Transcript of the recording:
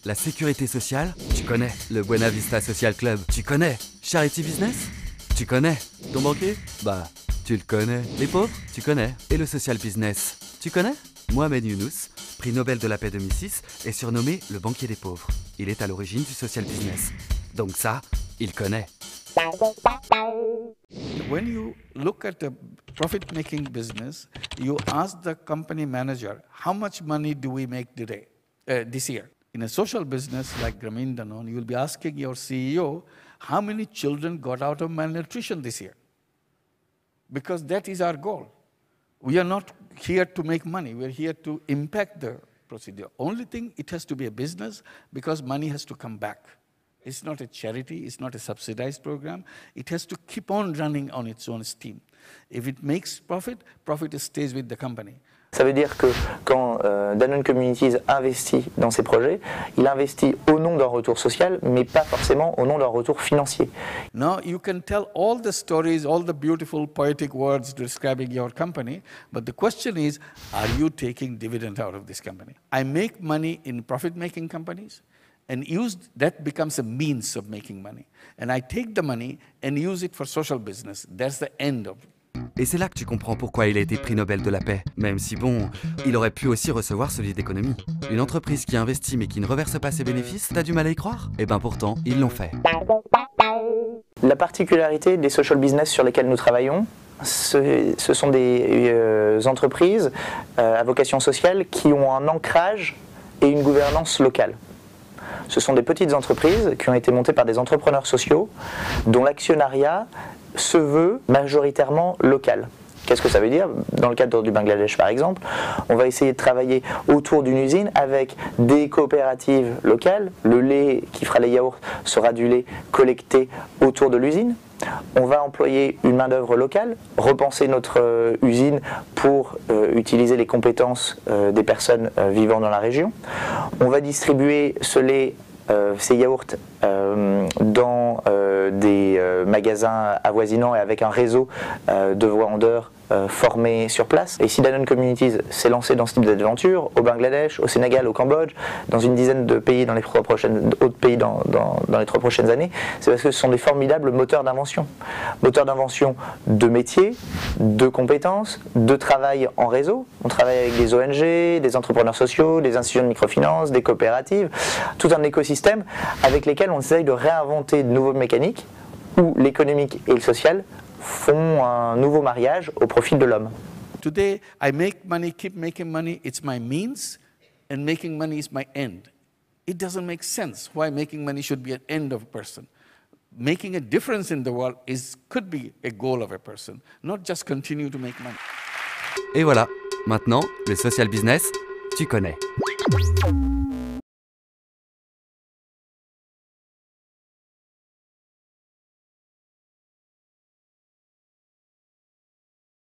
La sécurité sociale? Tu connais. Le Buena Vista Social Club? Tu connais. Charity Business? Tu connais. Ton banquier? Bah, tu le connais. Les pauvres? Tu connais. Et le social business? Tu connais? Mohamed Younous, prix Nobel de la paix 2006, est surnommé le banquier des pauvres. Il est à l'origine du social business. Donc ça, il connaît. When you look at a profit-making business, you ask the company manager, how much money do we make today, this year? In a social business like Grameen Danone, you'll be asking your CEO, how many children got out of malnutrition this year? Because that is our goal. We are not here to make money. We're here to impact the procedure. Only thing, it has to be a business because money has to come back. It's not a charity, it's not a subsidized program. It has to keep on running on its own steam. If it makes profit, profit stays with the company. Ça veut dire que quand Danone Communities investit dans ces projets, il investit au nom d'un retour social, mais pas forcément au nom d'un retour financier. Now you can tell all the stories, all the beautiful poetic words describing your company, but the question is, are you taking dividend out of this company? I make money in profit-making companies, and that becomes a means of making money. And I take the money and use it for social business. That's the end of it. Et c'est là que tu comprends pourquoi il a été prix Nobel de la paix. Même si bon, il aurait pu aussi recevoir celui d'économie. Une entreprise qui investit mais qui ne reverse pas ses bénéfices, t'as du mal à y croire? Eh ben pourtant, ils l'ont fait. La particularité des social business sur lesquels nous travaillons, ce sont des entreprises à vocation sociale qui ont un ancrage et une gouvernance locale. Ce sont des petites entreprises qui ont été montées par des entrepreneurs sociaux dont l'actionnariat se veut majoritairement local. Qu'est-ce que ça veut dire? Dans le cadre du Bangladesh par exemple, on va essayer de travailler autour d'une usine avec des coopératives locales. Le lait qui fera les yaourts sera du lait collecté autour de l'usine. On va employer une main-d'œuvre locale, repenser notre usine pour utiliser les compétences des personnes vivant dans la région. On va distribuer ce lait, ces yaourts, dans des magasins avoisinants et avec un réseau de vendeurs formés sur place. Et si Danone Communities s'est lancé dans ce type d'aventure, au Bangladesh, au Sénégal, au Cambodge, dans une dizaine de pays dans les 3 prochaines années, c'est parce que ce sont des formidables moteurs d'invention. Moteurs d'invention de métiers, de compétences, de travail en réseau. On travaille avec des ONG, des entrepreneurs sociaux, des institutions de microfinance, des coopératives, tout un écosystème avec lesquels on essaye de réinventer de nouveaux mécaniques où l'économique et le social font un nouveau mariage au profit de l'homme. Today, I make money, keep making money, it's my means, and making money is my end. It doesn't make sense why making money should be an end of a person. Making a difference in the world could be a goal of a person, not just continue to make money. Et voilà, maintenant, le social business, tu connais.